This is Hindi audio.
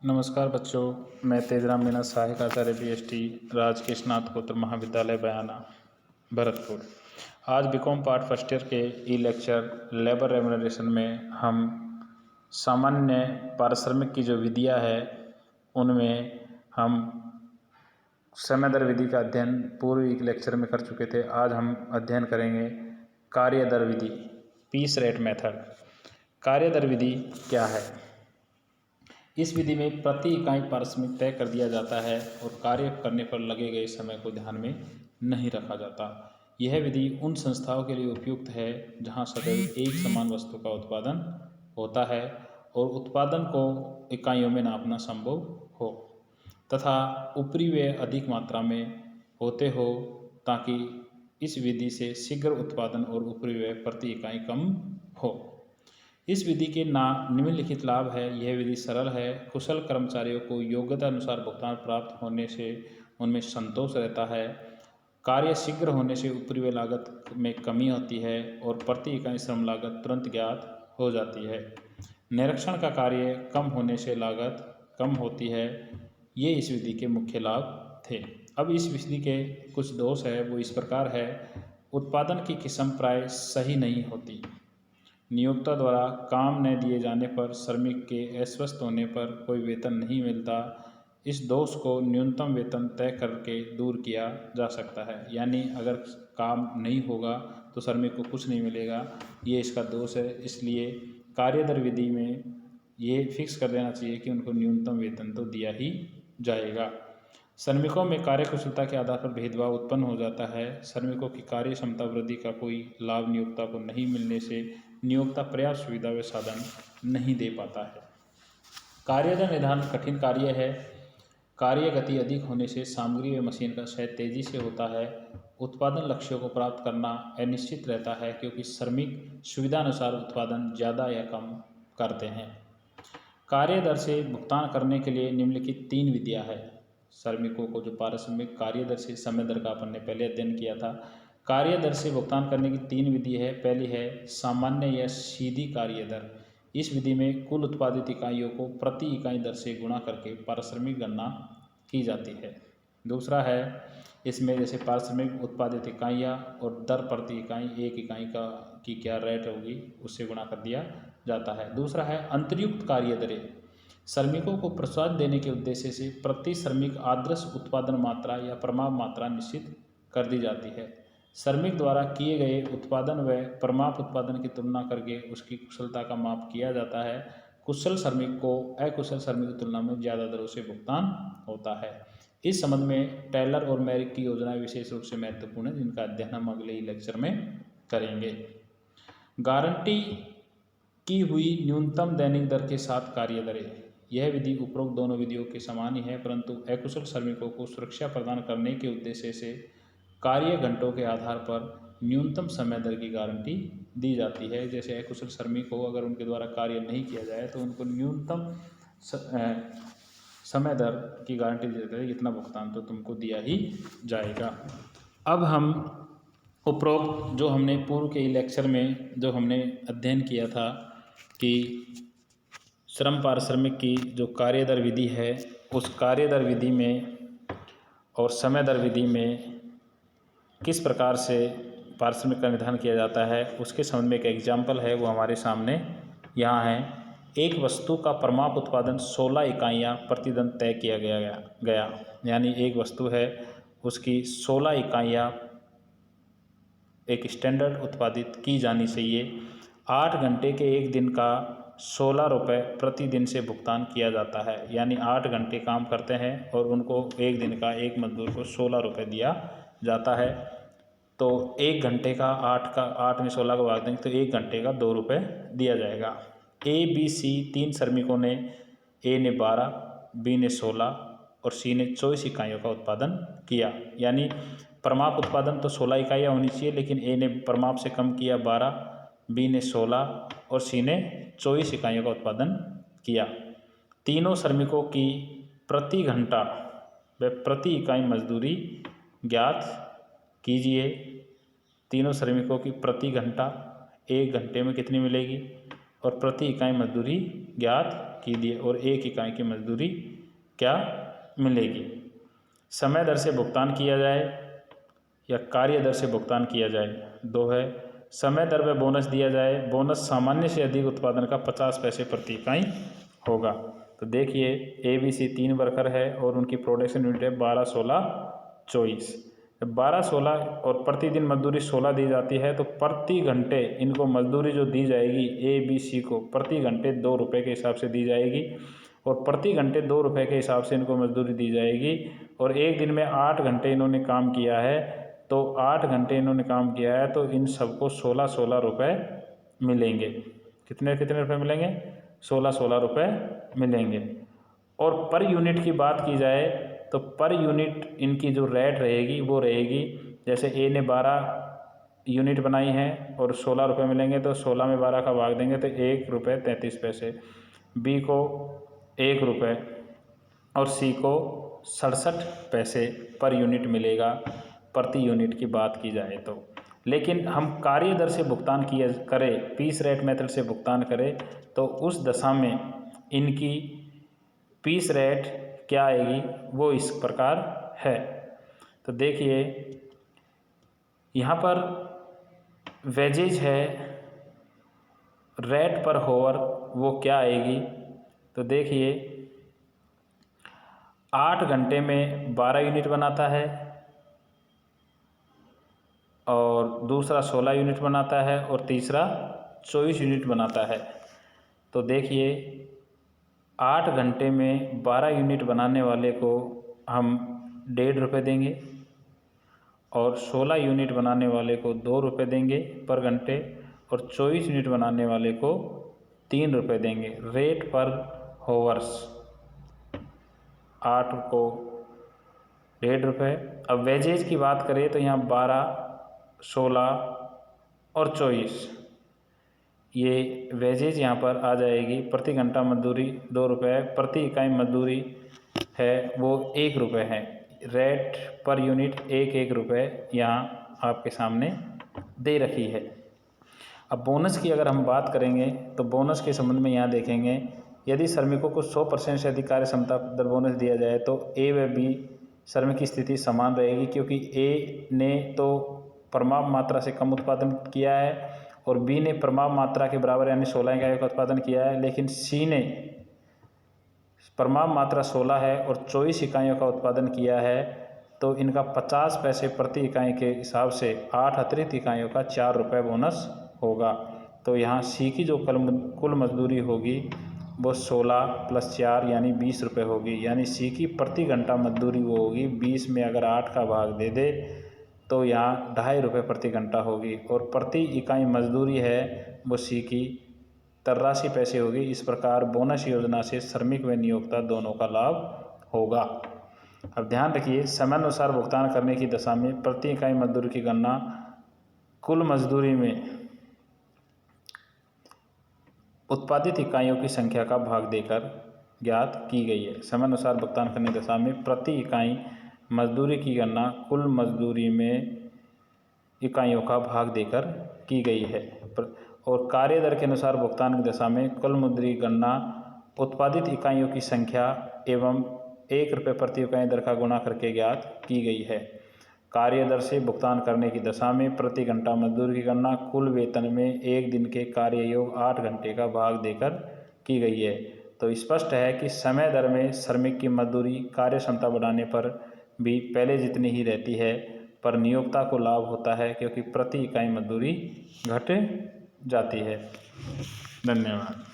नमस्कार बच्चों, मैं तेजराम मीना, सहायक आचार्य बीएसटी, राजकीय स्नातकोत्तर महाविद्यालय बयाना, भरतपुर। आज बीकॉम पार्ट फर्स्ट ईयर के ई लेक्चर लेबर रेम्युनरेशन में हम सामान्य पारिश्रमिक की जो विधियां है उनमें हम समय दर विधि का अध्ययन पूर्व एक लेक्चर में कर चुके थे। आज हम अध्ययन करेंगे कार्य दर विधि, पीस रेट मेथड। कार्य दर विधि क्या है? इस विधि में प्रति इकाई पारिश्रमिक तय कर दिया जाता है और कार्य करने पर लगे गए समय को ध्यान में नहीं रखा जाता। यह विधि उन संस्थाओं के लिए उपयुक्त है जहां सदैव एक समान वस्तु का उत्पादन होता है और उत्पादन को इकाइयों में नापना संभव हो तथा ऊपरी व्यय अधिक मात्रा में होते हो, ताकि इस विधि से शीघ्र उत्पादन और ऊपरी व्यय प्रति इकाई कम हो। इस विधि के निम्नलिखित लाभ है। यह विधि सरल है, कुशल कर्मचारियों को योग्यता अनुसार भुगतान प्राप्त होने से उनमें संतोष रहता है, कार्य शीघ्र होने से ऊपरी व्यय लागत में कमी होती है और प्रति इकाई श्रम लागत तुरंत ज्ञात हो जाती है। निरीक्षण का कार्य कम होने से लागत कम होती है। ये इस विधि के मुख्य लाभ थे। अब इस विधि के कुछ दोष है, वो इस प्रकार है। उत्पादन की किस्म प्राय सही नहीं होती। नियोक्ता द्वारा काम न दिए जाने पर श्रमिक के अस्वस्थ होने पर कोई वेतन नहीं मिलता। इस दोष को न्यूनतम वेतन तय करके दूर किया जा सकता है। यानी अगर काम नहीं होगा तो श्रमिक को कुछ नहीं मिलेगा, ये इसका दोष है। इसलिए कार्य दर विधि में ये फिक्स कर देना चाहिए कि उनको न्यूनतम वेतन तो दिया ही जाएगा। श्रमिकों में कार्यकुशलता के आधार पर भेदभाव उत्पन्न हो जाता है। श्रमिकों की कार्य क्षमता वृद्धि का कोई लाभ नियोक्ता को नहीं मिलने से नियोक्ता पर्याप्त सुविधा व साधन नहीं दे पाता है। कार्य दर निर्धारण कठिन कार्य है। कार्य गति अधिक होने से सामग्री व मशीन का क्षय तेजी से होता है। उत्पादन लक्ष्यों को प्राप्त करना अनिश्चित रहता है, क्योंकि श्रमिक सुविधानुसार उत्पादन ज़्यादा या कम करते हैं। कार्य दर से भुगतान करने के लिए निम्नलिखित 3 विधियाँ हैं। श्रमिकों को जो पारिश्रमिक कार्य दर से समय दर का अपन ने पहले अध्ययन किया था। कार्य दर से भुगतान करने की 3 विधि है। पहली है सामान्य या सीधी कार्य दर। इस विधि में कुल उत्पादित इकाइयों को प्रति इकाई दर से गुणा करके पारिश्रमिक गणना की जाती है। दूसरा है, इसमें जैसे पारिश्रमिक उत्पादित इकाइयाँ और दर प्रति इकाई, एक इकाई की क्या रेट होगी उससे गुणा कर दिया जाता है। दूसरा है अंतर्युक्त कार्य दरें। श्रमिकों को प्रोत्साहन देने के उद्देश्य से प्रति श्रमिक आदर्श उत्पादन मात्रा या प्रमाप मात्रा निश्चित कर दी जाती है। श्रमिक द्वारा किए गए उत्पादन व प्रमाप उत्पादन की तुलना करके उसकी कुशलता का माप किया जाता है। कुशल श्रमिक को अकुशल श्रमिक की तुलना में ज़्यादा दरों से भुगतान होता है। इस संबंध में टेलर और मैरिक की योजनाएं विशेष रूप से महत्वपूर्ण है, जिनका अध्ययन हम अगले लेक्चर में करेंगे। गारंटी की हुई न्यूनतम दैनिक दर के साथ कार्य दरें। यह विधि उपरोक्त दोनों विधियों के समान ही है, परंतु अकुशल श्रमिकों को सुरक्षा प्रदान करने के उद्देश्य से कार्य घंटों के आधार पर न्यूनतम समय दर की गारंटी दी जाती है। जैसे अकुशल श्रमिक को अगर उनके द्वारा कार्य नहीं किया जाए तो उनको न्यूनतम समय दर की गारंटी दी जाती है, इतना भुगतान तो तुमको दिया ही जाएगा। अब हम उपरोक्त जो हमने पूर्व के लेक्चर में जो हमने अध्ययन किया था कि श्रम पारिश्रमिक की जो कार्य दर विधि है, उस कार्य दर विधि में और समय दर विधि में किस प्रकार से पारिश्रमिक का निर्धारण किया जाता है, उसके संबंध में एक एग्जाम्पल है, वो हमारे सामने यहाँ है। एक वस्तु का प्रमाप उत्पादन 16 इकाइयाँ प्रतिदिन तय किया गया। यानी एक वस्तु है, उसकी 16 इकाइयाँ एक स्टैंडर्ड उत्पादित की जानी चाहिए। 8 घंटे के एक दिन का 16 रुपये प्रतिदिन से भुगतान किया जाता है। यानी 8 घंटे काम करते हैं और उनको एक दिन का एक मजदूर को 16 रुपये दिया जाता है। तो एक घंटे का 8 में 16 को भाग देंगे तो एक घंटे का 2 रुपये दिया जाएगा। ए बी सी 3 श्रमिकों ने, ए ने 12, बी ने 16 और सी ने 24 इकाइयों का उत्पादन किया। यानी प्रमाप उत्पादन तो 16 इकाइयाँ होनी चाहिए, लेकिन ए ने प्रमाप से कम किया 12, बी ने 16 और सी ने 24 इकाइयों का उत्पादन किया। तीनों श्रमिकों की प्रति घंटा व प्रति इकाई मजदूरी ज्ञात कीजिए। तीनों श्रमिकों की प्रति घंटा, एक घंटे में कितनी मिलेगी, और प्रति इकाई मजदूरी ज्ञात की दी और 1 इकाई की मजदूरी क्या मिलेगी। समय दर से भुगतान किया जाए या कार्य दर से भुगतान किया जाए, 2 है। समय दर में बोनस दिया जाए, बोनस सामान्य से अधिक उत्पादन का 50 पैसे प्रति इकाई होगा। तो देखिए ABC 3 वर्कर है और उनकी प्रोडक्शन यूनिट है 12, 16, 24। 12, 16 और प्रतिदिन मजदूरी 16 दी जाती है, तो प्रति घंटे इनको मजदूरी जो दी जाएगी ABC को प्रति घंटे 2 रुपये के हिसाब से दी जाएगी और प्रति घंटे 2 रुपये के हिसाब से इनको मजदूरी दी जाएगी। और एक दिन में 8 घंटे इन्होंने काम किया है, तो 8 घंटे इन्होंने काम किया है तो इन सबको 16-16 रुपये मिलेंगे। कितने कितने रुपये मिलेंगे? 16-16 रुपये मिलेंगे। और पर यूनिट की बात की जाए तो पर यूनिट इनकी जो रेट रहेगी वो रहेगी, जैसे ए ने 12 यूनिट बनाई है और 16 रुपये मिलेंगे, तो 16 में 12 का भाग देंगे तो 1 रुपये 33 पैसे। बी को 1 रुपये और सी को 67 पैसे पर यूनिट मिलेगा, प्रति यूनिट की बात की जाए तो। लेकिन हम कार्य दर से भुगतान किया करें, पीस रेट मेथड से भुगतान करें, तो उस दशा में इनकी पीस रेट क्या आएगी वो इस प्रकार है। तो देखिए यहाँ पर वेजेज है, रेट पर होवर वो क्या आएगी। तो देखिए 8 घंटे में 12 यूनिट बनाता है और दूसरा 16 यूनिट बनाता है और तीसरा 24 यूनिट बनाता है। तो देखिए 8 घंटे में 12 यूनिट बनाने वाले को हम 1.5 रुपये देंगे और 16 यूनिट बनाने वाले को 2 रुपये देंगे पर घंटे और 24 यूनिट बनाने वाले को 3 रुपये देंगे। रेट पर होवर्स 8 को 1.5 रुपये। अब वेजेज की बात करें तो यहाँ 12, 16 और 24 ये वेजेज यहाँ पर आ जाएगी। प्रति घंटा मजदूरी 2 रुपये, प्रति इकाई मजदूरी है वो 1 रुपये है। रेट पर यूनिट 1 रुपये यहाँ आपके सामने दे रखी है। अब बोनस की अगर हम बात करेंगे तो बोनस के संबंध में यहाँ देखेंगे, यदि श्रमिकों को 100% से अधिक कार्य क्षमता दर बोनस दिया जाए तो ए व बी श्रमिक की स्थिति समान रहेगी, क्योंकि ए ने तो परमाप मात्रा से कम उत्पादन किया है और बी ने परमाप मात्रा के बराबर यानी 16 इकाई का उत्पादन किया है, लेकिन सी ने परमाप मात्रा 16 है और 24 इकाइयों का उत्पादन किया है, तो इनका 50 पैसे प्रति इकाई के हिसाब से 8 अतिरिक्त इकाइयों का 4 रुपये बोनस होगा। तो यहाँ सी की जो कुल मजदूरी होगी वो 16 + 4 यानी 20 रुपये होगी। यानी सी की प्रति घंटा मजदूरी वो होगी 20 में अगर 8 का भाग दे दे तो यहाँ 2.5 रुपये प्रति घंटा होगी और प्रति इकाई मजदूरी है वो सी की 83 पैसे होगी। इस प्रकार बोनस योजना से श्रमिक व नियोक्ता दोनों का लाभ होगा। अब ध्यान रखिए, समयानुसार भुगतान करने की दशा में प्रति इकाई मजदूरी की गणना कुल मजदूरी में उत्पादित इकाइयों की संख्या का भाग देकर ज्ञात की गई है। समयानुसार भुगतान करने की दशा में प्रति इकाई मजदूरी की गणना कुल मजदूरी में इकाइयों का भाग देकर की गई है। और कार्य दर के अनुसार भुगतान की दशा में कुल मजदूरी गणना उत्पादित इकाइयों की संख्या एवं 1 रुपये प्रति इकाई दर का गुणा करके ज्ञात की गई है। कार्य दर से भुगतान करने की दशा में प्रति घंटा मजदूरी की गणना कुल वेतन में 1 दिन के कार्य योग 8 घंटे का भाग देकर की गई है। तो स्पष्ट है कि समय दर में श्रमिक की मजदूरी कार्य क्षमता बढ़ाने पर भी पहले जितनी ही रहती है, पर नियोक्ता को लाभ होता है क्योंकि प्रति इकाई मजदूरी घट जाती है। धन्यवाद।